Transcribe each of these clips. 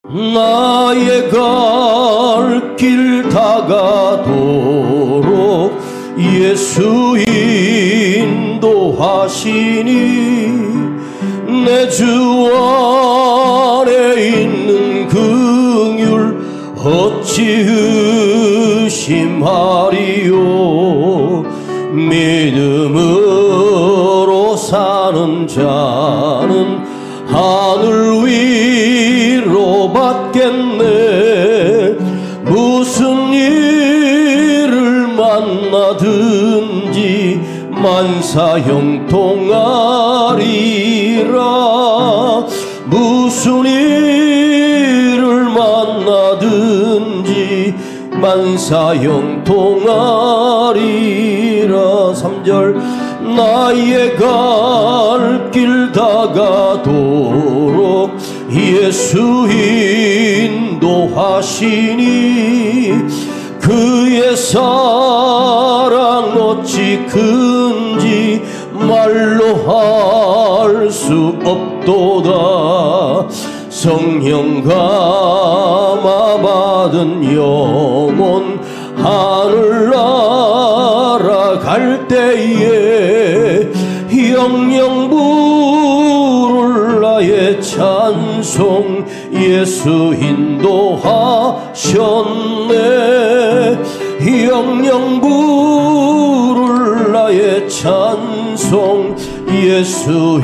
나의 갈 길 다가도록 예수 인도하시니 내 주 안에 있는 긍휼 어찌 의심하리요. 믿음으로 사는 자는 하늘 위로 받겠네. 무슨 일을 만나든지 만사형통하리라. 무슨 일을 만나든지 만사형통하리라. 3절 나의 갈 길 다가도록 예수 인도하시니 그의 사랑 어찌 큰지 말로 할 수 없도다. 성령 감화 받은 영혼 하늘 날아갈 때에 영영 부를 나의 찬송 예수 인도하셨네. 영영 부를 나의 찬송 예수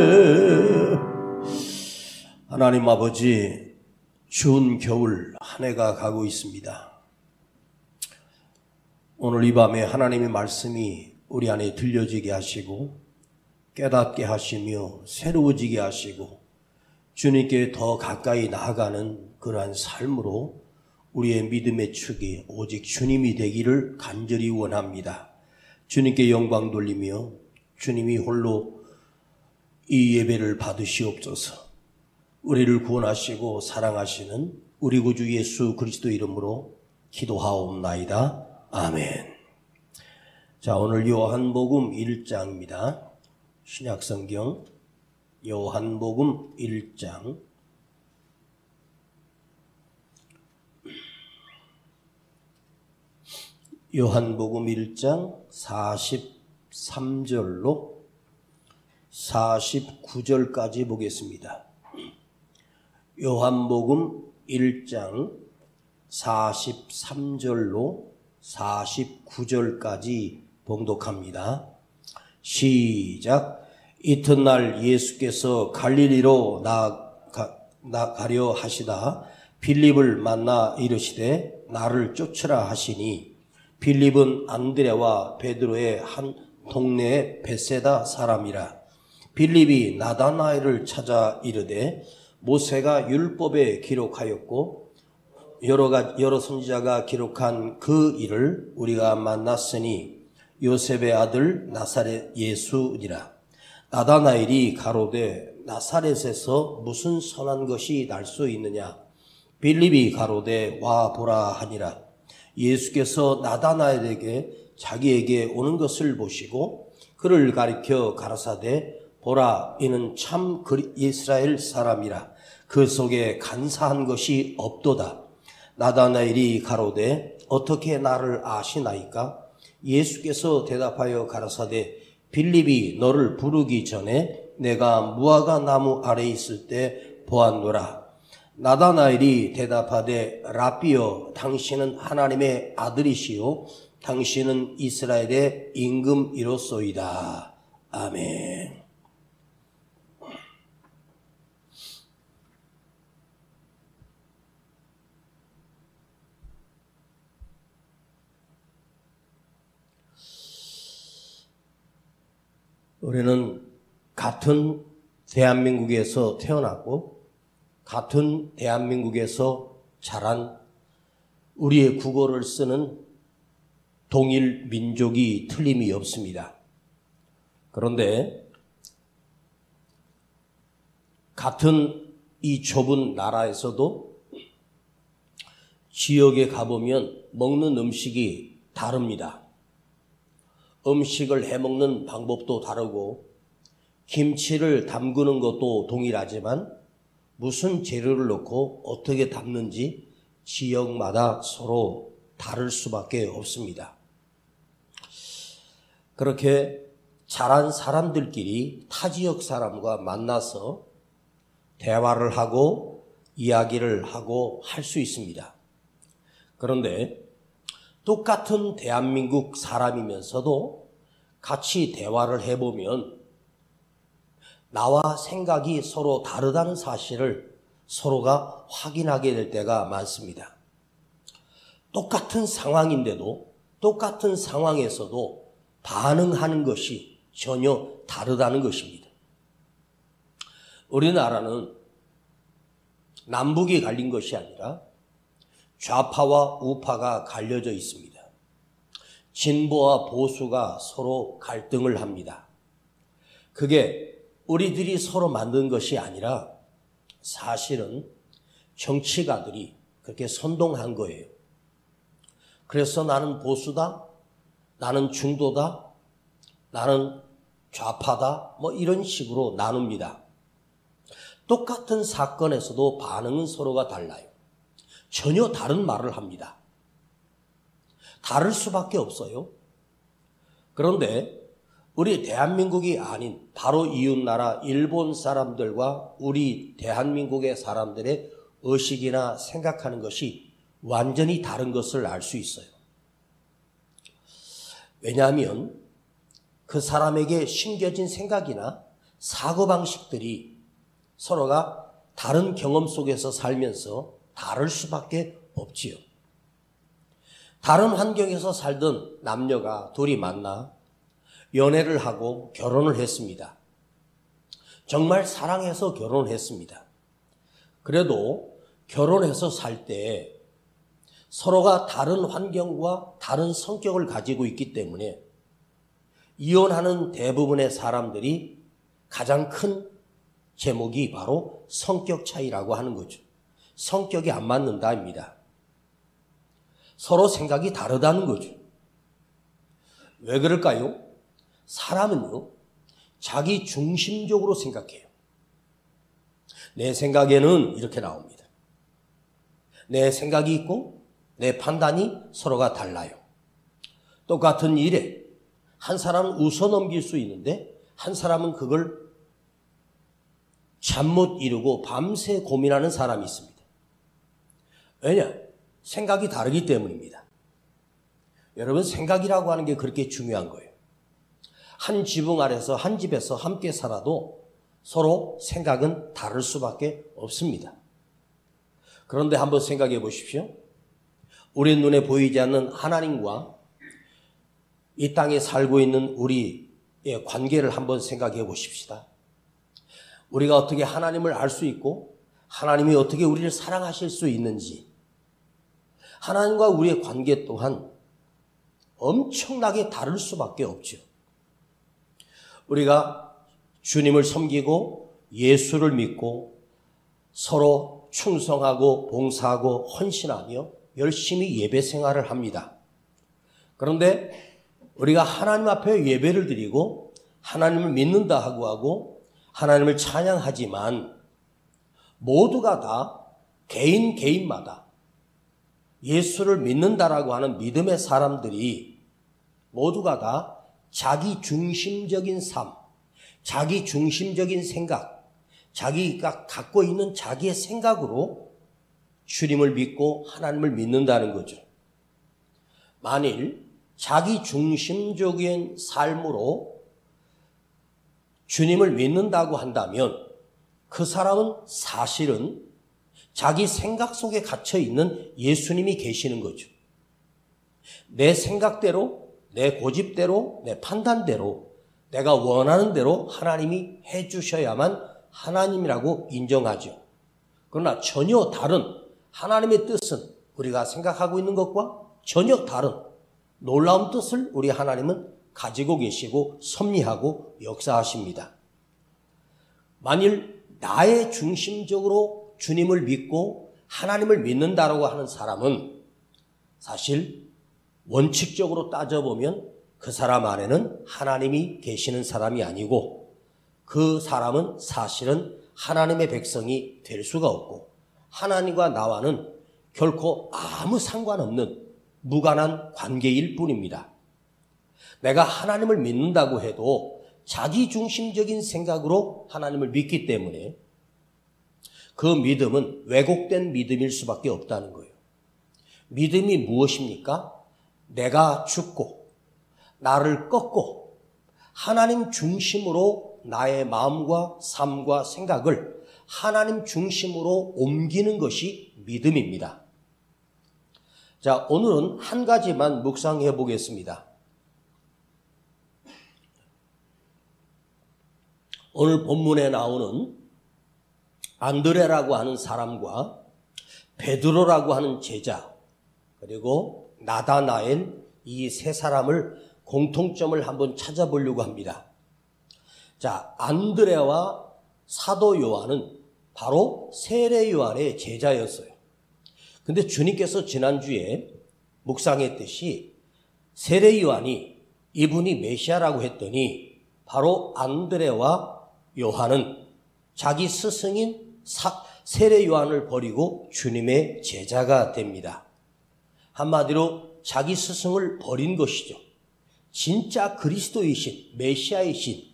인도하셨네. 하나님 아버지, 추운 겨울 한 해가 가고 있습니다. 오늘 이 밤에 하나님의 말씀이 우리 안에 들려지게 하시고 깨닫게 하시며 새로워지게 하시고 주님께 더 가까이 나아가는 그러한 삶으로 우리의 믿음의 축이 오직 주님이 되기를 간절히 원합니다. 주님께 영광 돌리며 주님이 홀로 이 예배를 받으시옵소서. 우리를 구원하시고 사랑하시는 우리 구주 예수 그리스도 이름으로 기도하옵나이다. 아멘. 자, 오늘 요한복음 1장입니다. 신약성경 요한복음 1장 요한복음 1장 43절로 49절까지 보겠습니다. 요한복음 1장 43절로 49절까지 봉독합니다. 시작. 이튿날 예수께서 갈릴리로 나가려 하시다 빌립을 만나 이르시되 나를 쫓으라 하시니 빌립은 안드레와 베드로의 한 동네의 벳세다 사람이라. 빌립이 나다나엘을 찾아 이르되 모세가 율법에 기록하였고 여러 선지자가 기록한 그 일을 우리가 만났으니 요셉의 아들 나사렛 예수니라. 나다나엘이 가로되 나사렛에서 무슨 선한 것이 날 수 있느냐. 빌립이 가로되 와 보라 하니라. 예수께서 나다나엘에게 자기에게 오는 것을 보시고 그를 가리켜 가라사대 보라 이는 참 이스라엘 사람이라. 그 속에 간사한 것이 없도다. 나다나엘이 가로되 어떻게 나를 아시나이까? 예수께서 대답하여 가라사대 빌립이 너를 부르기 전에 내가 무화과 나무 아래 있을 때 보았노라. 나다나엘이 대답하되 라비여 당신은 하나님의 아들이시요 당신은 이스라엘의 임금이로소이다. 아멘. 우리는 같은 대한민국에서 태어났고 같은 대한민국에서 자란 우리의 국어를 쓰는 동일 민족이 틀림이 없습니다. 그런데 같은 이 좁은 나라에서도 지역에 가보면 먹는 음식이 다릅니다. 음식을 해먹는 방법도 다르고 김치를 담그는 것도 동일하지만 무슨 재료를 넣고 어떻게 담는지 지역마다 서로 다를 수밖에 없습니다. 그렇게 잘한 사람들끼리 타 지역 사람과 만나서 대화를 하고 이야기를 하고 할 수 있습니다. 그런데 똑같은 대한민국 사람이면서도 같이 대화를 해보면 나와 생각이 서로 다르다는 사실을 서로가 확인하게 될 때가 많습니다. 똑같은 상황인데도 똑같은 상황에서도 반응하는 것이 전혀 다르다는 것입니다. 우리나라는 남북이 갈린 것이 아니라 좌파와 우파가 갈려져 있습니다. 진보와 보수가 서로 갈등을 합니다. 그게 우리들이 서로 만든 것이 아니라 사실은 정치가들이 그렇게 선동한 거예요. 그래서 나는 보수다, 나는 중도다, 나는 좌파다, 이런 식으로 나눕니다. 똑같은 사건에서도 반응은 서로가 달라요. 전혀 다른 말을 합니다. 다를 수밖에 없어요. 그런데 우리 대한민국이 아닌 바로 이웃나라 일본 사람들과 우리 대한민국의 사람들의 의식이나 생각하는 것이 완전히 다른 것을 알 수 있어요. 왜냐하면 그 사람에게 심겨진 생각이나 사고방식들이 서로가 다른 경험 속에서 살면서 다를 수밖에 없지요. 다른 환경에서 살던 남녀가 둘이 만나 연애를 하고 결혼을 했습니다. 정말 사랑해서 결혼했습니다. 그래도 결혼해서 살 때 서로가 다른 환경과 다른 성격을 가지고 있기 때문에 이혼하는 대부분의 사람들이 가장 큰 제목이 바로 성격 차이라고 하는 거죠. 성격이 안 맞는다입니다. 서로 생각이 다르다는 거죠. 왜 그럴까요? 사람은요, 자기 중심적으로 생각해요. 내 생각에는 이렇게 나옵니다. 내 생각이 있고 내 판단이 서로가 달라요. 똑같은 일에 한 사람은 웃어넘길 수 있는데 한 사람은 그걸 잠 못 이루고 밤새 고민하는 사람이 있습니다. 왜냐? 생각이 다르기 때문입니다. 여러분, 생각이라고 하는 게 그렇게 중요한 거예요. 한 지붕 아래서 한 집에서 함께 살아도 서로 생각은 다를 수밖에 없습니다. 그런데 한번 생각해 보십시오. 우리 눈에 보이지 않는 하나님과 이 땅에 살고 있는 우리의 관계를 한번 생각해 보십시다. 우리가 어떻게 하나님을 알 수 있고 하나님이 어떻게 우리를 사랑하실 수 있는지, 하나님과 우리의 관계 또한 엄청나게 다를 수밖에 없죠. 우리가 주님을 섬기고 예수를 믿고 서로 충성하고 봉사하고 헌신하며 열심히 예배 생활을 합니다. 그런데 우리가 하나님 앞에 예배를 드리고 하나님을 믿는다 하고 하나님을 찬양하지만 모두가 다 개인마다 예수를 믿는다라고 하는 믿음의 사람들이 모두가 다 자기 중심적인 삶, 자기 중심적인 생각, 자기가 갖고 있는 자기의 생각으로 주님을 믿고 하나님을 믿는다는 거죠. 만일 자기 중심적인 삶으로 주님을 믿는다고 한다면 그 사람은 사실은 자기 생각 속에 갇혀 있는 예수님이 계시는 거죠. 내 생각대로, 내 고집대로, 내 판단대로, 내가 원하는 대로 하나님이 해주셔야만 하나님이라고 인정하죠. 그러나 전혀 다른 하나님의 뜻은 우리가 생각하고 있는 것과 전혀 다른 놀라운 뜻을 우리 하나님은 가지고 계시고 섭리하고 역사하십니다. 만일 나의 중심적으로 주님을 믿고 하나님을 믿는다라고 하는 사람은 사실 원칙적으로 따져보면 그 사람 안에는 하나님이 계시는 사람이 아니고 그 사람은 사실은 하나님의 백성이 될 수가 없고 하나님과 나와는 결코 아무 상관없는 무관한 관계일 뿐입니다. 내가 하나님을 믿는다고 해도 자기중심적인 생각으로 하나님을 믿기 때문에 그 믿음은 왜곡된 믿음일 수밖에 없다는 거예요. 믿음이 무엇입니까? 내가 죽고 나를 꺾고 하나님 중심으로 나의 마음과 삶과 생각을 하나님 중심으로 옮기는 것이 믿음입니다. 자, 오늘은 한 가지만 묵상해 보겠습니다. 오늘 본문에 나오는 안드레라고 하는 사람과 베드로라고 하는 제자, 그리고 나다나엘, 이 세 사람을 공통점을 한번 찾아보려고 합니다. 자, 안드레와 사도 요한은 바로 세례 요한의 제자였어요. 근데 주님께서 지난주에 묵상했듯이 세례 요한이 이분이 메시아라고 했더니 바로 안드레와 요한은 자기 스승인 세례 요한을 버리고 주님의 제자가 됩니다. 한마디로 자기 스승을 버린 것이죠. 진짜 그리스도이신 메시아이신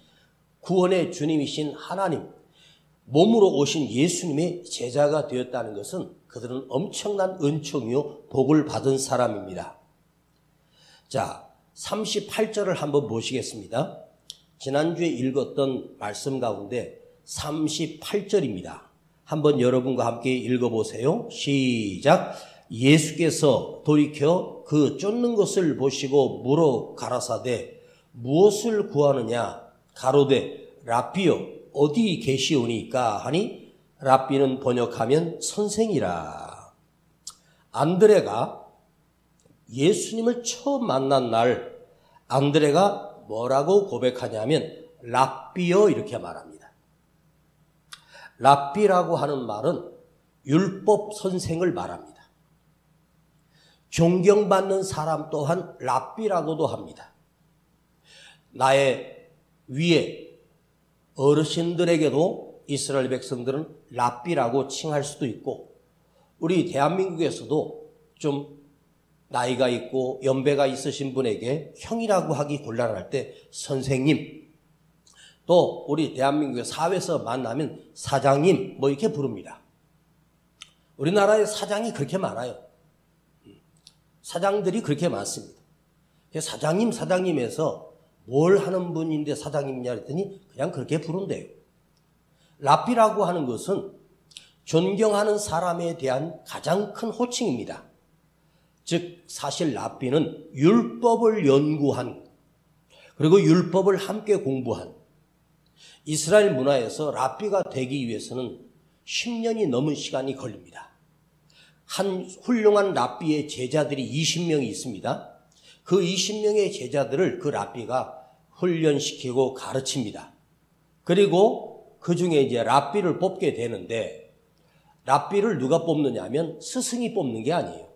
구원의 주님이신 하나님, 몸으로 오신 예수님의 제자가 되었다는 것은 그들은 엄청난 은총이요 복을 받은 사람입니다. 자, 38절을 한번 보시겠습니다. 지난주에 읽었던 말씀 가운데 38절입니다. 한번 여러분과 함께 읽어보세요. 시작. 예수께서 돌이켜 그 쫓는 것을 보시고 물어 가라사대 무엇을 구하느냐 가로되 랍비여 어디 계시오니까 하니 랍비는 번역하면 선생이라. 안드레가 예수님을 처음 만난 날 안드레가 뭐라고 고백하냐면 랍비여 이렇게 말합니다. 랍비라고 하는 말은 율법 선생을 말합니다. 존경받는 사람 또한 랍비라고도 합니다. 나의 위에 어르신들에게도 이스라엘 백성들은 랍비라고 칭할 수도 있고 우리 대한민국에서도 좀 나이가 있고 연배가 있으신 분에게 형이라고 하기 곤란할 때 선생님, 또 우리 대한민국의 사회에서 만나면 사장님 뭐 이렇게 부릅니다. 우리나라에 사장이 그렇게 많아요. 사장들이 그렇게 많습니다. 사장님 사장님에서 뭘 하는 분인데 사장님이냐 했더니 그냥 그렇게 부른대요. 랍비라고 하는 것은 존경하는 사람에 대한 가장 큰 호칭입니다. 즉 사실 랍비는 율법을 연구한 그리고 율법을 함께 공부한 이스라엘 문화에서 랍비가 되기 위해서는 10년이 넘은 시간이 걸립니다. 한 훌륭한 랍비의 제자들이 20명이 있습니다. 그 20명의 제자들을 그 랍비가 훈련시키고 가르칩니다. 그리고 그 중에 이제 랍비를 뽑게 되는데 랍비를 누가 뽑느냐면 스승이 뽑는 게 아니에요.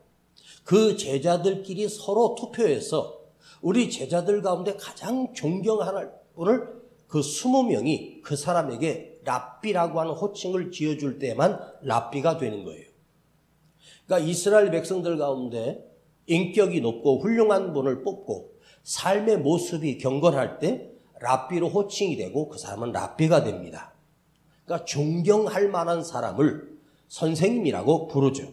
그 제자들끼리 서로 투표해서 우리 제자들 가운데 가장 존경하는 분을 그 20명이 그 사람에게 랍비라고 하는 호칭을 지어줄 때만 랍비가 되는 거예요. 그러니까 이스라엘 백성들 가운데 인격이 높고 훌륭한 분을 뽑고 삶의 모습이 경건할 때 랍비로 호칭이 되고 그 사람은 랍비가 됩니다. 그러니까 존경할 만한 사람을 선생님이라고 부르죠.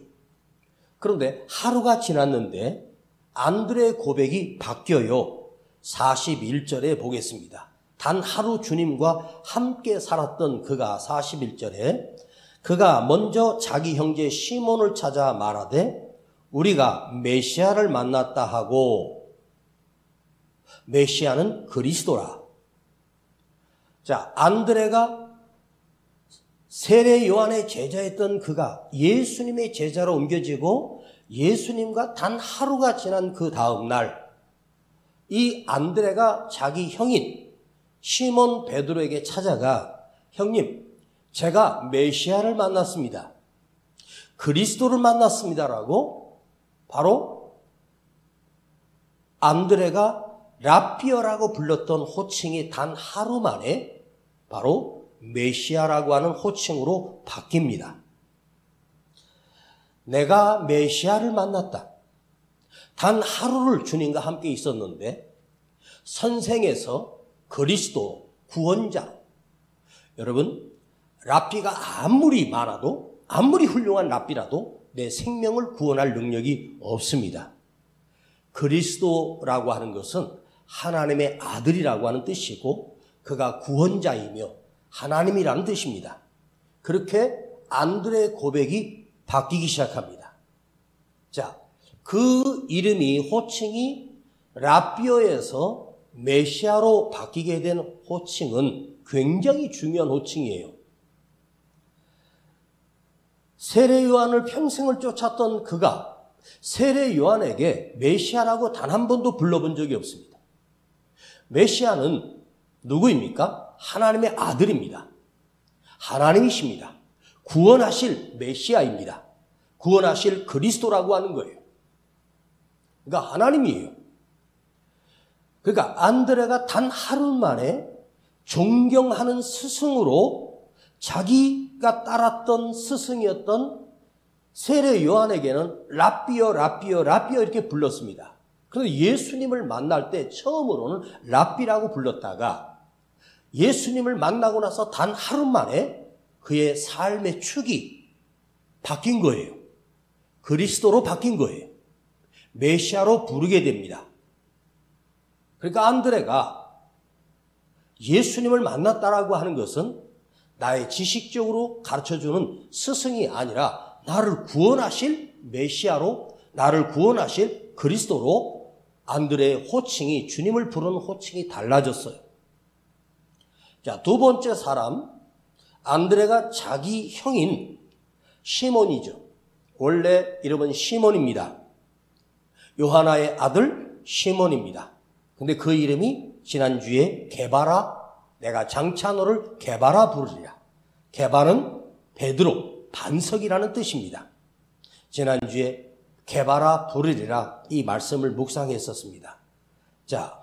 그런데 하루가 지났는데 안드레의 고백이 바뀌어요. 41절에 보겠습니다. 단 하루 주님과 함께 살았던 그가 41절에 그가 먼저 자기 형제 시몬을 찾아 말하되 우리가 메시아를 만났다 하고 메시아는 그리스도라. 자, 안드레가 세례 요한의 제자였던 그가 예수님의 제자로 옮겨지고 예수님과 단 하루가 지난 그 다음 날 이 안드레가 자기 형인 시몬 베드로에게 찾아가 형님 제가 메시아를 만났습니다. 그리스도를 만났습니다라고 바로 안드레가 랍비어라고 불렀던 호칭이 단 하루 만에 바로 메시아라고 하는 호칭으로 바뀝니다. 내가 메시아를 만났다. 단 하루를 주님과 함께 있었는데 선생에서 그리스도 구원자로, 여러분, 랍비가 아무리 많아도, 아무리 훌륭한 랍비라도 내 생명을 구원할 능력이 없습니다. 그리스도라고 하는 것은 하나님의 아들이라고 하는 뜻이고 그가 구원자이며 하나님이라는 뜻입니다. 그렇게 안드레의 고백이 바뀌기 시작합니다. 자, 그 이름이, 호칭이 랍비어에서 메시아로 바뀌게 된 호칭은 굉장히 중요한 호칭이에요. 세례 요한을 평생을 쫓았던 그가 세례 요한에게 메시아라고 단 한 번도 불러본 적이 없습니다. 메시아는 누구입니까? 하나님의 아들입니다. 하나님이십니다. 구원하실 메시아입니다. 구원하실 그리스도라고 하는 거예요. 그러니까 하나님이에요. 그러니까 안드레가 단 하루 만에 존경하는 스승으로 자기가 따랐던 스승이었던 세례 요한에게는 랍비어 이렇게 불렀습니다. 그런데 예수님을 만날 때 처음으로는 랍비라고 불렀다가 예수님을 만나고 나서 단 하루 만에 그의 삶의 축이 바뀐 거예요. 그리스도로 바뀐 거예요. 메시아로 부르게 됩니다. 그러니까 안드레가 예수님을 만났다라고 하는 것은 나의 지식적으로 가르쳐주는 스승이 아니라 나를 구원하실 메시아로, 나를 구원하실 그리스도로 안드레의 호칭이, 주님을 부르는 호칭이 달라졌어요. 자, 두 번째 사람, 안드레가 자기 형인 시몬이죠. 원래 이름은 시몬입니다. 요하나의 아들 시몬입니다. 근데 그 이름이 지난주에 게바라, 내가 장차 너를 게바라 부르리라. 게바는 베드로, 반석이라는 뜻입니다. 지난주에 게바라 부르리라 이 말씀을 묵상했었습니다. 자,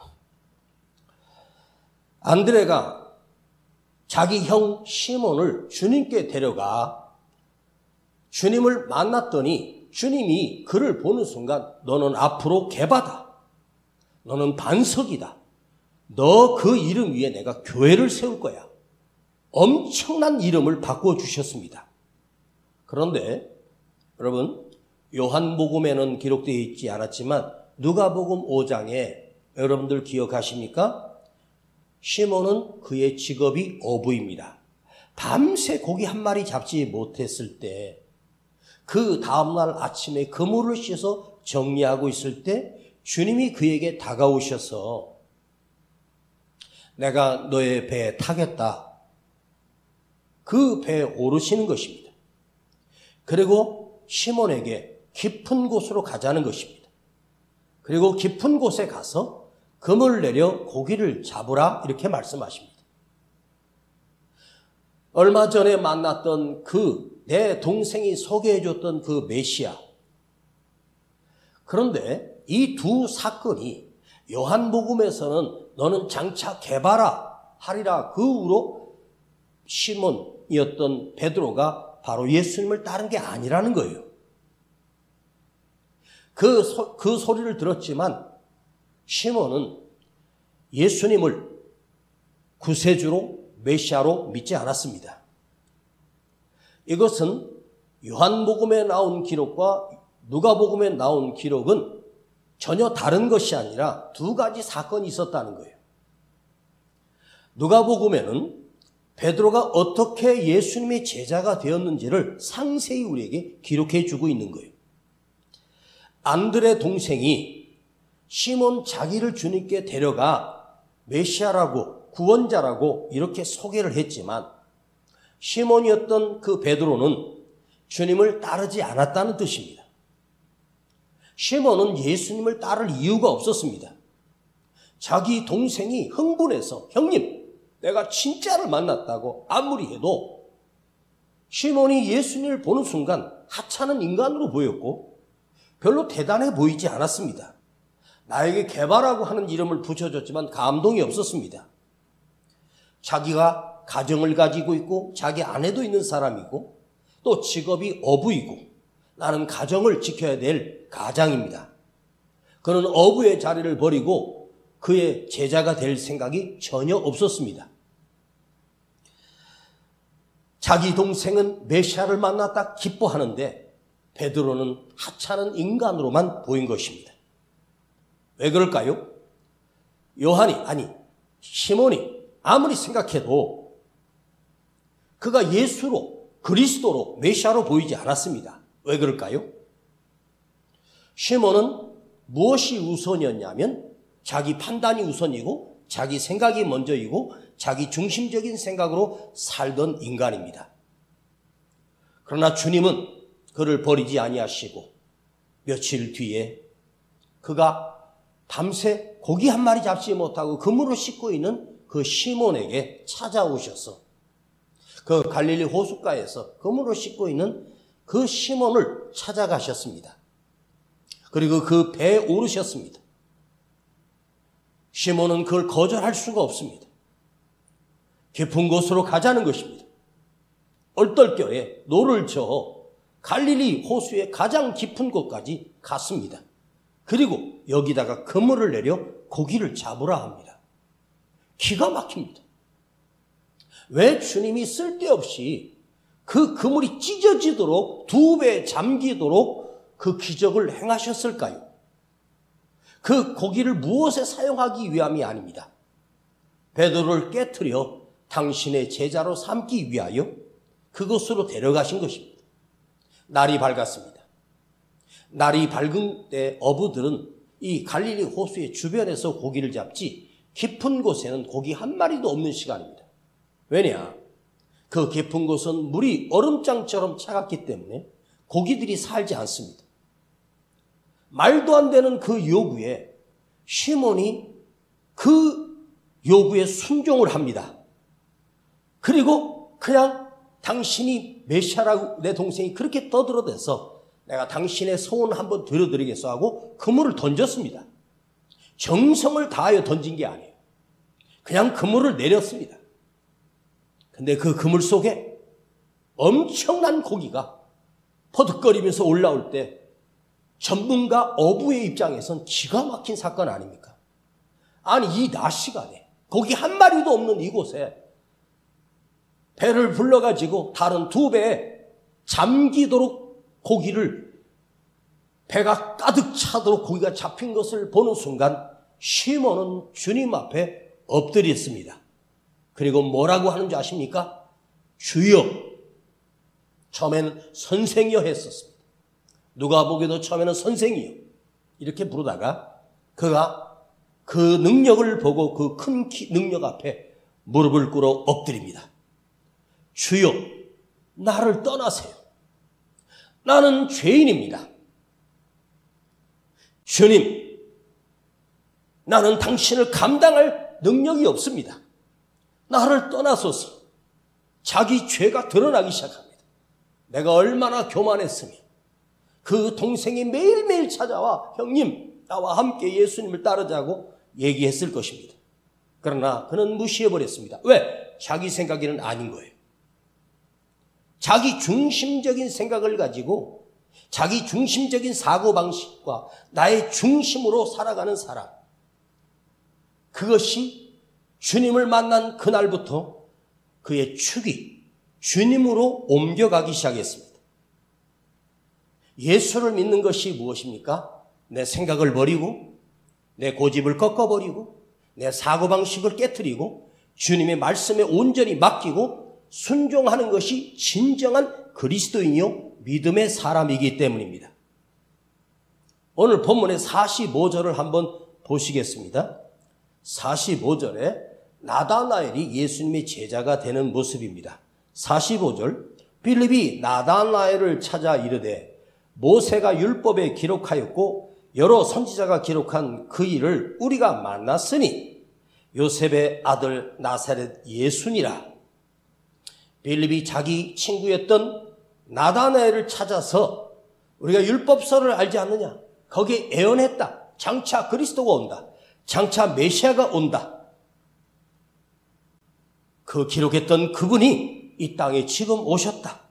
안드레가 자기 형 시몬을 주님께 데려가 주님을 만났더니 주님이 그를 보는 순간 너는 앞으로 게바다. 너는 반석이다. 너 그 이름 위에 내가 교회를 세울 거야. 엄청난 이름을 바꿔주셨습니다. 그런데 여러분, 요한복음에는 기록되어 있지 않았지만 누가복음 5장에 여러분들 기억하십니까? 시몬은 그의 직업이 어부입니다. 밤새 고기 한 마리 잡지 못했을 때 그 다음날 아침에 그물을 씻어 정리하고 있을 때 주님이 그에게 다가오셔서 내가 너의 배에 타겠다. 그 배에 오르시는 것입니다. 그리고 시몬에게 깊은 곳으로 가자는 것입니다. 그리고 깊은 곳에 가서 금을 내려 고기를 잡으라 이렇게 말씀하십니다. 얼마 전에 만났던 내 동생이 소개해줬던 그 메시아. 그런데 이 두 사건이 요한복음에서는 너는 장차 게바라 하리라 그 후로 시몬이었던 베드로가 바로 예수님을 따른 게 아니라는 거예요. 그 소리를 들었지만 시몬은 예수님을 구세주로 메시아로 믿지 않았습니다. 이것은 요한복음에 나온 기록과 누가복음에 나온 기록은 전혀 다른 것이 아니라 두 가지 사건이 있었다는 거예요. 누가복음에는 베드로가 어떻게 예수님의 제자가 되었는지를 상세히 우리에게 기록해 주고 있는 거예요. 안드레 동생이 시몬 자기를 주님께 데려가 메시아라고 구원자라고 이렇게 소개를 했지만 시몬이었던 그 베드로는 주님을 따르지 않았다는 뜻입니다. 시몬은 예수님을 따를 이유가 없었습니다. 자기 동생이 흥분해서 형님 내가 진짜를 만났다고 아무리 해도 시몬이 예수님을 보는 순간 하찮은 인간으로 보였고 별로 대단해 보이지 않았습니다. 나에게 게바라고 하는 이름을 붙여줬지만 감동이 없었습니다. 자기가 가정을 가지고 있고 자기 아내도 있는 사람이고 또 직업이 어부이고 나는 가정을 지켜야 될 가장입니다. 그는 어부의 자리를 버리고 그의 제자가 될 생각이 전혀 없었습니다. 자기 동생은 메시아를 만났다 기뻐하는데 베드로는 하찮은 인간으로만 보인 것입니다. 왜 그럴까요? 시몬이 아무리 생각해도 그가 예수로, 그리스도로, 메시아로 보이지 않았습니다. 왜 그럴까요? 시몬은 무엇이 우선이었냐면 자기 판단이 우선이고 자기 생각이 먼저이고 자기 중심적인 생각으로 살던 인간입니다. 그러나 주님은 그를 버리지 아니하시고 며칠 뒤에 그가 밤새 고기 한 마리 잡지 못하고 그물을 씻고 있는 그 시몬에게 찾아오셔서 그 갈릴리 호숫가에서 그물을 씻고 있는 그 시몬을 찾아가셨습니다. 그리고 그 배에 오르셨습니다. 시몬은 그걸 거절할 수가 없습니다. 깊은 곳으로 가자는 것입니다. 얼떨결에 노를 저어 갈릴리 호수의 가장 깊은 곳까지 갔습니다. 그리고 여기다가 그물을 내려 고기를 잡으라 합니다. 기가 막힙니다. 왜 주님이 쓸데없이 그 그물이 찢어지도록 2배 잠기도록 그 기적을 행하셨을까요? 그 고기를 무엇에 사용하기 위함이 아닙니다. 베드로를 깨트려 당신의 제자로 삼기 위하여 그곳으로 데려가신 것입니다. 날이 밝았습니다. 날이 밝은 때 어부들은 이 갈릴리 호수의 주변에서 고기를 잡지 깊은 곳에는 고기 한 마리도 없는 시간입니다. 왜냐? 그 깊은 곳은 물이 얼음장처럼 차갑기 때문에 고기들이 살지 않습니다. 말도 안 되는 그 요구에 시몬이 그 요구에 순종을 합니다. 그리고 그냥 당신이 메시아라고 내 동생이 그렇게 떠들어대서 내가 당신의 소원 한번 들어드리겠어 하고 그물을 던졌습니다. 정성을 다하여 던진 게 아니에요. 그냥 그물을 내렸습니다. 근데 그 그물 속에 엄청난 고기가 퍼득거리면서 올라올 때 전문가 어부의 입장에선 기가 막힌 사건 아닙니까? 아니 이 낮 시간에 고기 한 마리도 없는 이곳에 배를 불러가지고 다른 2배에 잠기도록 고기를 배가 가득 차도록 고기가 잡힌 것을 보는 순간 시몬은 주님 앞에 엎드렸습니다. 그리고 뭐라고 하는 줄 아십니까? 주여. 처음에는 선생이여 했었습니다. 누가 보기에도 처음에는 선생이여 이렇게 부르다가 그가 그 능력을 보고 그 큰 능력 앞에 무릎을 꿇어 엎드립니다. 주여, 나를 떠나세요. 나는 죄인입니다. 주님, 나는 당신을 감당할 능력이 없습니다. 나를 떠나소서. 자기 죄가 드러나기 시작합니다. 내가 얼마나 교만했으며 그 동생이 매일매일 찾아와 형님 나와 함께 예수님을 따르자고 얘기했을 것입니다. 그러나 그는 무시해버렸습니다. 왜? 자기 생각에는 아닌 거예요. 자기 중심적인 생각을 가지고 자기 중심적인 사고방식과 나의 중심으로 살아가는 사람. 그것이 주님을 만난 그날부터 그의 축이 주님으로 옮겨가기 시작했습니다. 예수를 믿는 것이 무엇입니까? 내 생각을 버리고 내 고집을 꺾어버리고 내 사고방식을 깨트리고 주님의 말씀에 온전히 맡기고 순종하는 것이 진정한 그리스도인이요 믿음의 사람이기 때문입니다. 오늘 본문의 45절을 한번 보시겠습니다. 45절에 나다나엘이 예수님의 제자가 되는 모습입니다. 45절 빌립이 나다나엘을 찾아 이르되 모세가 율법에 기록하였고 여러 선지자가 기록한 그 일을 우리가 만났으니 요셉의 아들 나사렛 예수니라. 빌립이 자기 친구였던 나다나엘을 찾아서 우리가 율법서를 알지 않느냐? 거기에 예언했다. 장차 그리스도가 온다. 장차 메시아가 온다. 그 기록했던 그분이 이 땅에 지금 오셨다.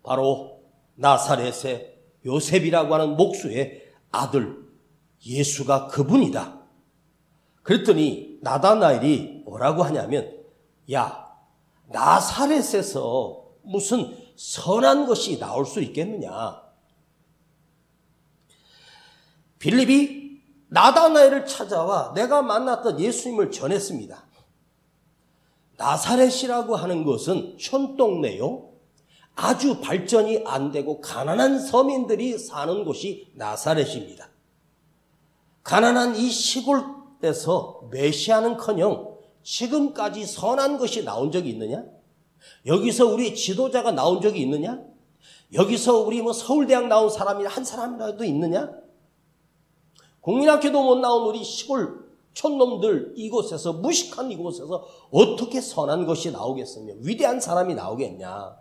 바로 나사렛의 요셉이라고 하는 목수의 아들 예수가 그분이다. 그랬더니 나다나엘이 뭐라고 하냐면, 야, 나사렛에서 무슨 선한 것이 나올 수 있겠느냐. 빌립이 나다나엘을 찾아와 내가 만났던 예수님을 전했습니다. 나사렛이라고 하는 것은 촌동네요. 아주 발전이 안 되고 가난한 서민들이 사는 곳이 나사렛입니다. 가난한 이 시골에서 메시아는커녕 지금까지 선한 것이 나온 적이 있느냐? 여기서 우리 지도자가 나온 적이 있느냐? 여기서 우리 서울대학 나온 사람이 한 사람이라도 있느냐? 국민학교도 못 나온 우리 시골 촌놈들 이곳에서, 무식한 이곳에서 어떻게 선한 것이 나오겠으며 위대한 사람이 나오겠냐?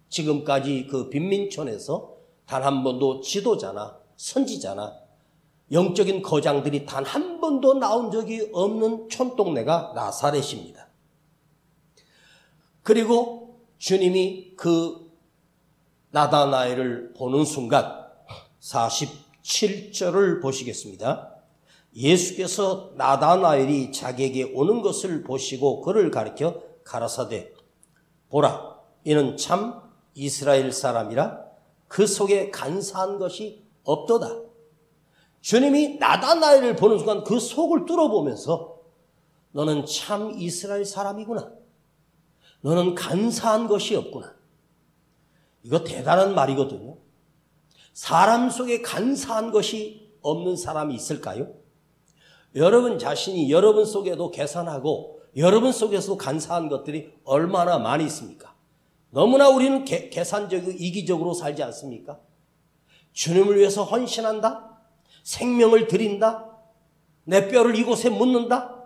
지금까지 그 빈민촌에서 단 한 번도 지도자나 선지자나 영적인 거장들이 단 한 번도 나온 적이 없는 촌동네가 나사렛입니다. 그리고 주님이 그 나다나엘을 보는 순간 47절을 보시겠습니다. 예수께서 나다나엘이 자기에게 오는 것을 보시고 그를 가리켜 가라사대, 보라, 이는 참 이스라엘 사람이라 그 속에 간사한 것이 없도다. 주님이 나다나엘을 보는 순간 그 속을 뚫어보면서 너는 참 이스라엘 사람이구나. 너는 간사한 것이 없구나. 이거 대단한 말이거든요. 사람 속에 간사한 것이 없는 사람이 있을까요? 여러분 자신이 여러분 속에도 계산하고 여러분 속에서도 간사한 것들이 얼마나 많이 있습니까? 너무나 우리는 계산적이고 이기적으로 살지 않습니까? 주님을 위해서 헌신한다? 생명을 드린다? 내 뼈를 이곳에 묻는다?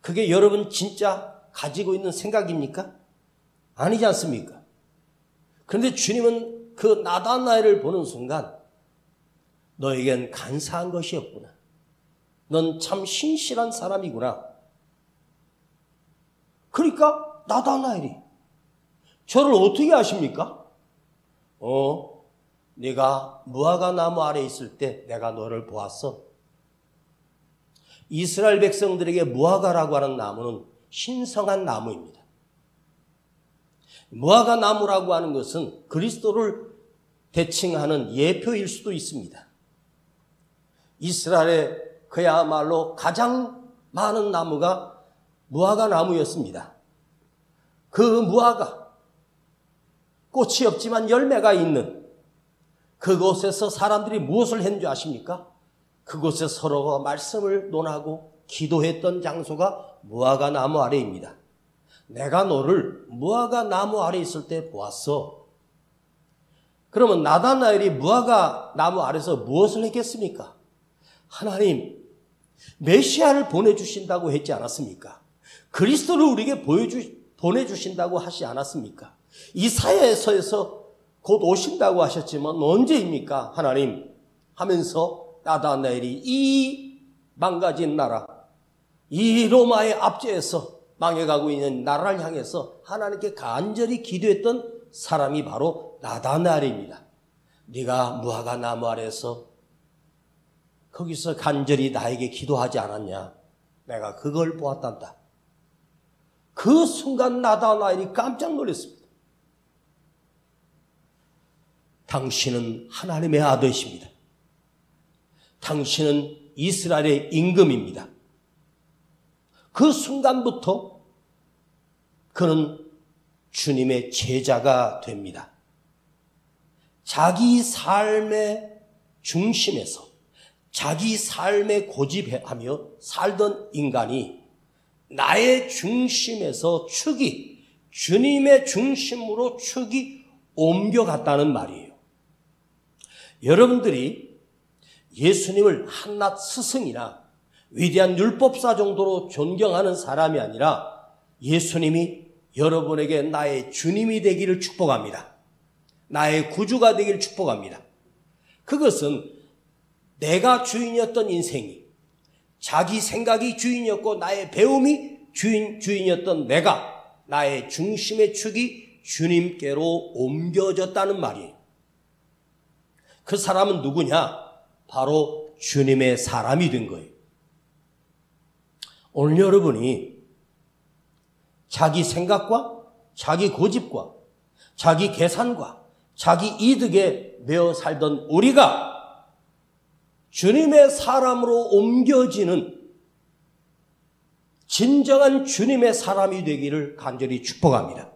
그게 여러분 진짜 가지고 있는 생각입니까? 아니지 않습니까? 그런데 주님은 그 나다나엘을 보는 순간 너에겐 간사한 것이 없구나. 넌 참 신실한 사람이구나. 그러니까 나다나엘이 저를 어떻게 아십니까? 네가 무화과 나무 아래 있을 때 내가 너를 보았어. 이스라엘 백성들에게 무화과라고 하는 나무는 신성한 나무입니다. 무화과 나무라고 하는 것은 그리스도를 대칭하는 예표일 수도 있습니다. 이스라엘에 그야말로 가장 많은 나무가 무화과 나무였습니다. 그 무화과, 꽃이 없지만 열매가 있는 그곳에서 사람들이 무엇을 했는 줄 아십니까? 그곳에 서로가 말씀을 논하고 기도했던 장소가 무화과 나무 아래입니다. 내가 너를 무화과 나무 아래 있을 때 보았어. 그러면 나다나엘이 무화과 나무 아래서 무엇을 했겠습니까? 하나님, 메시아를 보내주신다고 했지 않았습니까? 그리스도를 우리에게 보내주신다고 하지 않았습니까? 이사야서에서 곧 오신다고 하셨지만 언제입니까? 하나님 하면서 나다나엘이 이 망가진 나라, 이 로마의 압제에서 망해가고 있는 나라를 향해서 하나님께 간절히 기도했던 사람이 바로 나다나엘입니다. 네가 무화과 나무 아래서 거기서 간절히 나에게 기도하지 않았냐? 내가 그걸 보았단다. 그 순간 나다나엘이 깜짝 놀랐습니다. 당신은 하나님의 아들이십니다. 당신은 이스라엘의 임금입니다. 그 순간부터 그는 주님의 제자가 됩니다. 자기 삶의 중심에서 자기 삶에 고집하며 살던 인간이 나의 중심에서 축이 주님의 중심으로 축이 옮겨갔다는 말이에요. 여러분들이 예수님을 한낱 스승이나 위대한 율법사 정도로 존경하는 사람이 아니라 예수님이 여러분에게 나의 주님이 되기를 축복합니다. 나의 구주가 되기를 축복합니다. 그것은 내가 주인이었던 인생이 자기 생각이 주인이었고 나의 배움이 주인이었던 내가, 나의 중심의 축이 주님께로 옮겨졌다는 말이에요. 그 사람은 누구냐? 바로 주님의 사람이 된 거예요. 오늘 여러분이 자기 생각과 자기 고집과 자기 계산과 자기 이득에 매어 살던 우리가 주님의 사람으로 옮겨지는 진정한 주님의 사람이 되기를 간절히 축복합니다.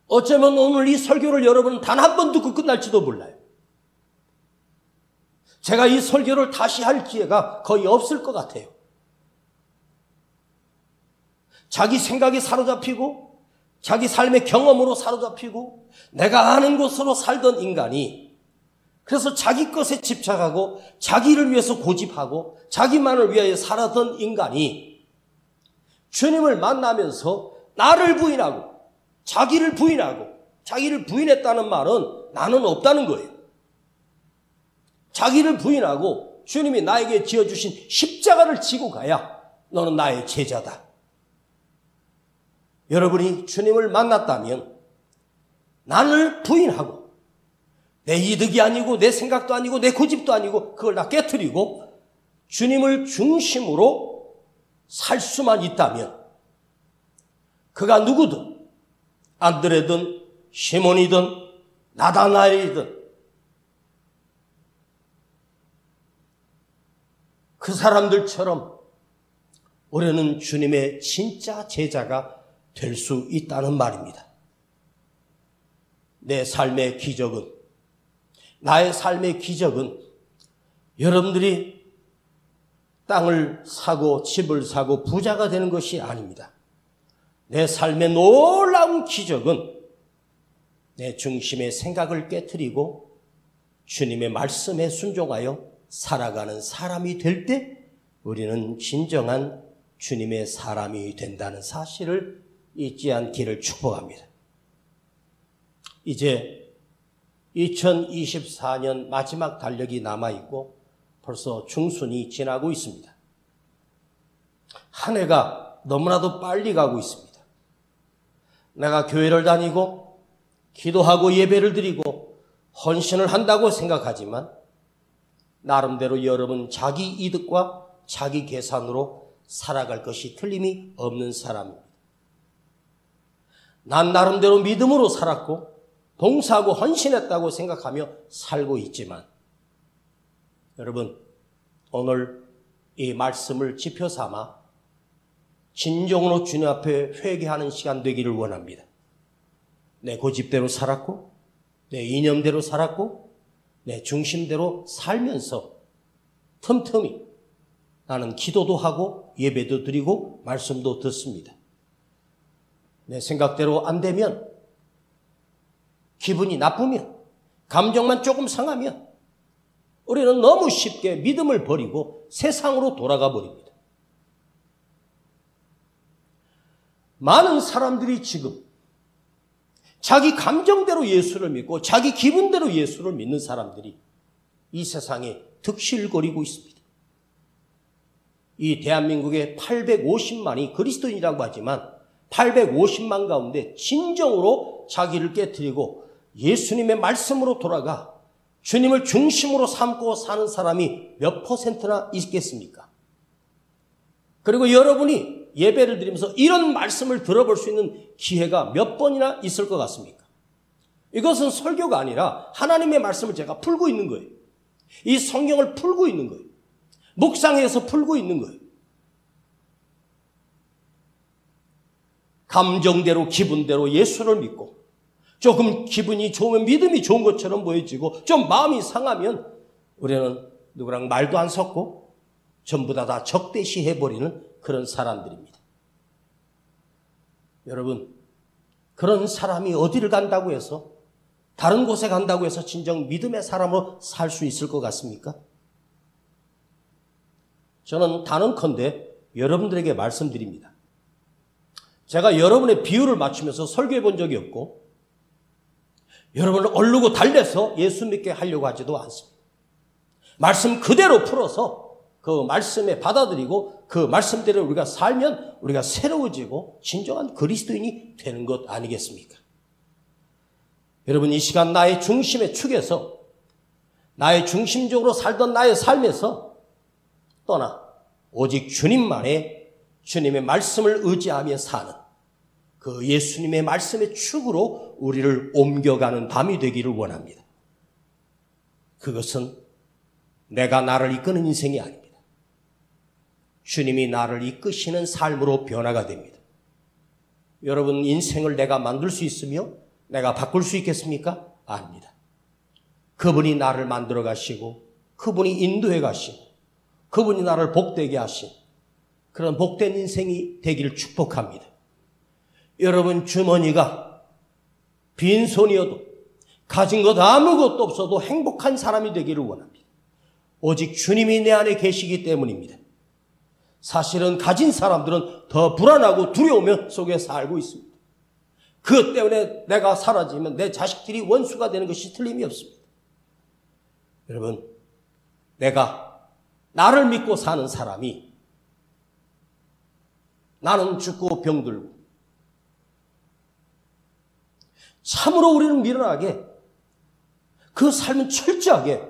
어쩌면 오늘 이 설교를 여러분은 단 한 번 듣고 끝날지도 몰라요. 제가 이 설교를 다시 할 기회가 거의 없을 것 같아요. 자기 생각이 사로잡히고 자기 삶의 경험으로 사로잡히고 내가 아는 것으로 살던 인간이 그래서 자기 것에 집착하고 자기를 위해서 고집하고 자기만을 위하여 살았던 인간이 주님을 만나면서 나를 부인하고 자기를 부인하고 자기를 부인했다는 말은 나는 없다는 거예요. 자기를 부인하고 주님이 나에게 지어주신 십자가를 지고 가야 너는 나의 제자다. 여러분이 주님을 만났다면 나를 부인하고 내 이득이 아니고 내 생각도 아니고 내 고집도 아니고 그걸 다 깨트리고 주님을 중심으로 살 수만 있다면 그가 누구든 안드레든 시몬이든 나다나엘이든 그 사람들처럼 우리는 주님의 진짜 제자가 될 수 있다는 말입니다. 내 삶의 기적은, 나의 삶의 기적은 여러분들이 땅을 사고 집을 사고 부자가 되는 것이 아닙니다. 내 삶의 놀라운 기적은 내 중심의 생각을 깨트리고 주님의 말씀에 순종하여 살아가는 사람이 될 때 우리는 진정한 주님의 사람이 된다는 사실을 잊지 않기를 축복합니다. 이제 2024년 마지막 달력이 남아있고 벌써 중순이 지나고 있습니다. 한 해가 너무나도 빨리 가고 있습니다. 내가 교회를 다니고 기도하고 예배를 드리고 헌신을 한다고 생각하지만 나름대로 여러분 자기 이득과 자기 계산으로 살아갈 것이 틀림이 없는 사람입니다. 난 나름대로 믿음으로 살았고 봉사하고 헌신했다고 생각하며 살고 있지만 여러분 오늘 이 말씀을 지표 삼아 진정으로 주님 앞에 회개하는 시간 되기를 원합니다. 내 고집대로 살았고 내 이념대로 살았고 내 중심대로 살면서 틈틈이 나는 기도도 하고 예배도 드리고 말씀도 듣습니다. 내 생각대로 안 되면 기분이 나쁘면 감정만 조금 상하면 우리는 너무 쉽게 믿음을 버리고 세상으로 돌아가 버립니다. 많은 사람들이 지금 자기 감정대로 예수를 믿고 자기 기분대로 예수를 믿는 사람들이 이 세상에 득실거리고 있습니다. 이 대한민국의 850만이 그리스도인이라고 하지만 850만 가운데 진정으로 자기를 깨트리고 예수님의 말씀으로 돌아가 주님을 중심으로 삼고 사는 사람이 몇 퍼센트나 있겠습니까? 그리고 여러분이 예배를 드리면서 이런 말씀을 들어볼 수 있는 기회가 몇 번이나 있을 것 같습니까? 이것은 설교가 아니라 하나님의 말씀을 제가 풀고 있는 거예요. 이 성경을 풀고 있는 거예요. 묵상해서 풀고 있는 거예요. 감정대로 기분대로 예수를 믿고 조금 기분이 좋으면 믿음이 좋은 것처럼 보여지고 좀 마음이 상하면 우리는 누구랑 말도 안 섞고 전부 다 적대시해버리는 그런 사람들입니다. 여러분 그런 사람이 어디를 간다고 해서 다른 곳에 간다고 해서 진정 믿음의 사람으로 살 수 있을 것 같습니까? 저는 단언컨대 여러분들에게 말씀드립니다. 제가 여러분의 비유를 맞추면서 설교해 본 적이 없고 여러분을 얼르고 달래서 예수 믿게 하려고 하지도 않습니다. 말씀 그대로 풀어서 그 말씀에 받아들이고 그 말씀대로 우리가 살면 우리가 새로워지고 진정한 그리스도인이 되는 것 아니겠습니까? 여러분, 이 시간 나의 중심의 축에서 나의 중심적으로 살던 나의 삶에서 떠나 오직 주님만의 주님의 말씀을 의지하며 사는 그 예수님의 말씀의 축으로 우리를 옮겨가는 밤이 되기를 원합니다. 그것은 내가 나를 이끄는 인생이 아닙니다. 주님이 나를 이끄시는 삶으로 변화가 됩니다. 여러분, 인생을 내가 만들 수 있으며 내가 바꿀 수 있겠습니까? 아닙니다. 그분이 나를 만들어 가시고 그분이 인도해 가시고 그분이 나를 복되게 하신 그런 복된 인생이 되기를 축복합니다. 여러분, 주머니가 빈손이어도 가진 것 아무것도 없어도 행복한 사람이 되기를 원합니다. 오직 주님이 내 안에 계시기 때문입니다. 사실은 가진 사람들은 더 불안하고 두려움 속에 살고 있습니다. 그것 때문에 내가 사라지면 내 자식들이 원수가 되는 것이 틀림이 없습니다. 여러분, 내가 나를 믿고 사는 사람이 나는 죽고 병들고 참으로 우리는 미련하게 그 삶은 철저하게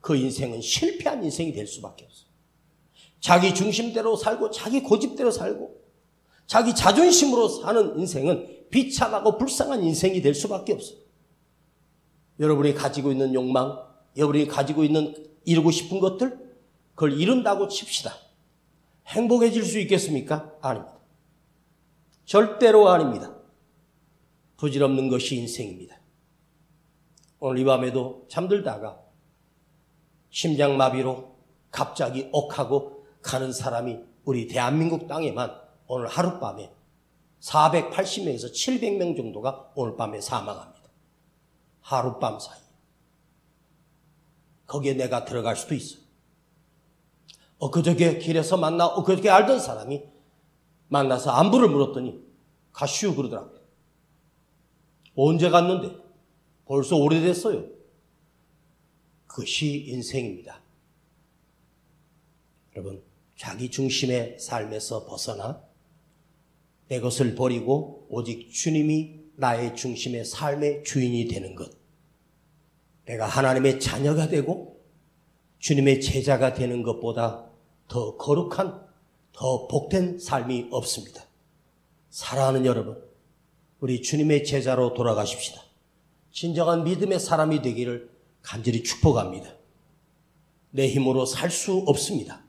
그 인생은 실패한 인생이 될 수밖에 없어요. 자기 중심대로 살고 자기 고집대로 살고 자기 자존심으로 사는 인생은 비참하고 불쌍한 인생이 될 수밖에 없어요. 여러분이 가지고 있는 욕망, 여러분이 가지고 있는 이루고 싶은 것들, 그걸 이룬다고 칩시다. 행복해질 수 있겠습니까? 아닙니다. 절대로 아닙니다. 부질없는 것이 인생입니다. 오늘 이 밤에도 잠들다가 심장마비로 갑자기 옥하고 가는 사람이 우리 대한민국 땅에만 오늘 하룻밤에 480명에서 700명 정도가 오늘 밤에 사망합니다. 하룻밤 사이에. 거기에 내가 들어갈 수도 있어요. 엊그저께 길에서 만나 엊그저께 알던 사람이 만나서 안부를 물었더니 가시오 그러더라고요. 언제 갔는데? 벌써 오래됐어요. 그것이 인생입니다. 여러분, 자기 중심의 삶에서 벗어나 내 것을 버리고 오직 주님이 나의 중심의 삶의 주인이 되는 것. 내가 하나님의 자녀가 되고 주님의 제자가 되는 것보다 더 거룩한, 더 복된 삶이 없습니다. 사랑하는 여러분, 우리 주님의 제자로 돌아가십시다. 진정한 믿음의 사람이 되기를 간절히 축복합니다. 내 힘으로 살 수 없습니다.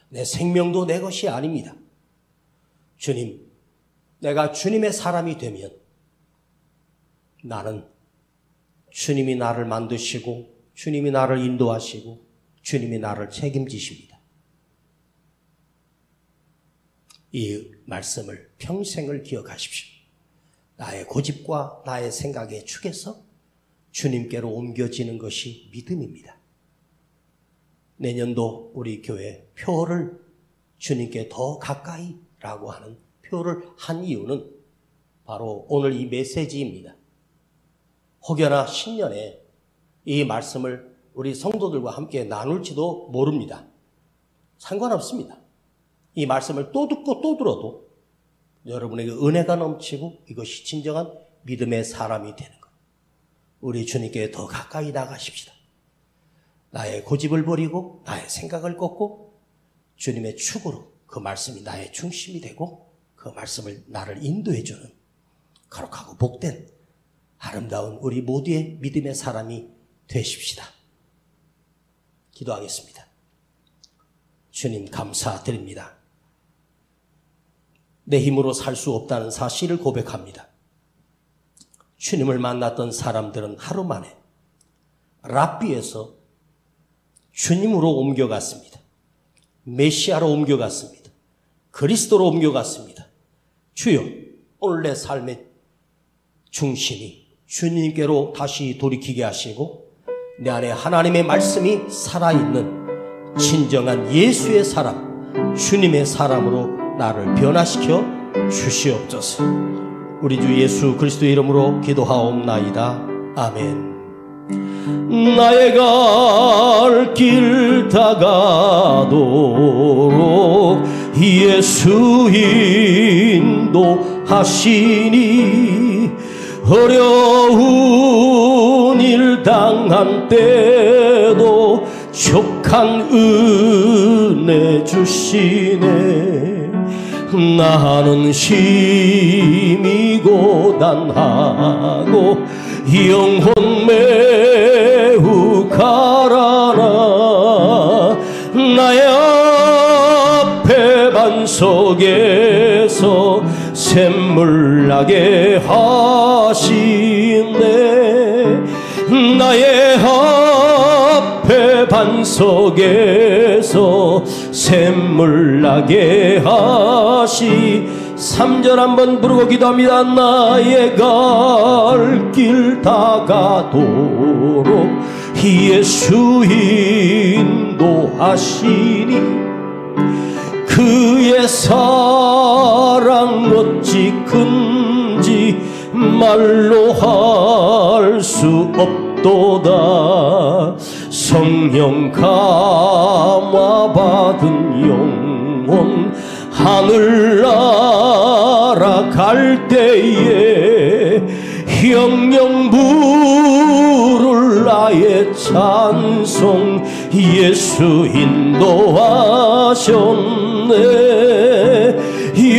내 생명도 내 것이 아닙니다. 주님, 내가 주님의 사람이 되면 나는 주님이 나를 만드시고 주님이 나를 인도하시고 주님이 나를 책임지십니다. 이 말씀을 평생을 기억하십시오. 나의 고집과 나의 생각의 축에서 주님께로 옮겨지는 것이 믿음입니다. 내년도 우리 교회 표를 주님께 더 가까이라고 하는 표를 한 이유는 바로 오늘 이 메시지입니다. 혹여나 신년에 이 말씀을 우리 성도들과 함께 나눌지도 모릅니다. 상관없습니다. 이 말씀을 또 듣고 또 들어도 여러분에게 은혜가 넘치고 이것이 진정한 믿음의 사람이 되는 것. 우리 주님께 더 가까이 나가십시다. 나의 고집을 버리고 나의 생각을 꺾고 주님의 축으로 그 말씀이 나의 중심이 되고 그 말씀을 나를 인도해주는 거룩하고 복된 아름다운 우리 모두의 믿음의 사람이 되십시다. 기도하겠습니다. 주님 감사드립니다. 내 힘으로 살 수 없다는 사실을 고백합니다. 주님을 만났던 사람들은 하루 만에 랍비에서 주님으로 옮겨갔습니다. 메시아로 옮겨갔습니다. 그리스도로 옮겨갔습니다. 주여, 오늘 내 삶의 중심이 주님께로 다시 돌이키게 하시고 내 안에 하나님의 말씀이 살아있는 진정한 예수의 사람, 주님의 사람으로 나를 변화시켜 주시옵소서. 우리 주 예수 그리스도의 이름으로 기도하옵나이다. 아멘. 나의 갈 길 다가도록 예수 인도하시니 어려운 일 당한 때도 족한 은혜 주시네. 나는 심히 고단하고 영혼 매우 가라나 나의 앞에 반석에서 샘물 나게 하시네. 나의 앞에 반석에서 샘물 나게 하시. 3절 한번 부르고 기도합니다. 나의 갈 길 다가도록 예수 인도하시니 그의 사랑 어찌 큰지 말로 할 수 없도다. 성령 감화 받은 영혼 하늘 날아갈 때에 영영 부를 나의 찬송 예수 인도하셨네.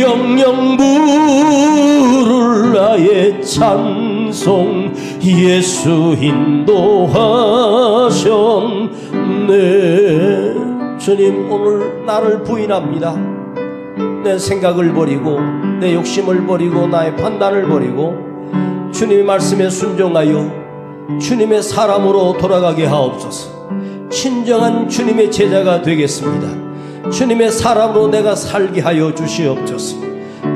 영영 부를 나의 찬송 예수 인도하셨네. 주님, 오늘 나를 부인합니다. 내 생각을 버리고 내 욕심을 버리고 나의 판단을 버리고 주님의 말씀에 순종하여 주님의 사람으로 돌아가게 하옵소서. 친정한 주님의 제자가 되겠습니다. 주님의 사람으로 내가 살게 하여 주시옵소서.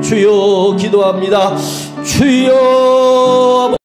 주여 기도합니다. 주여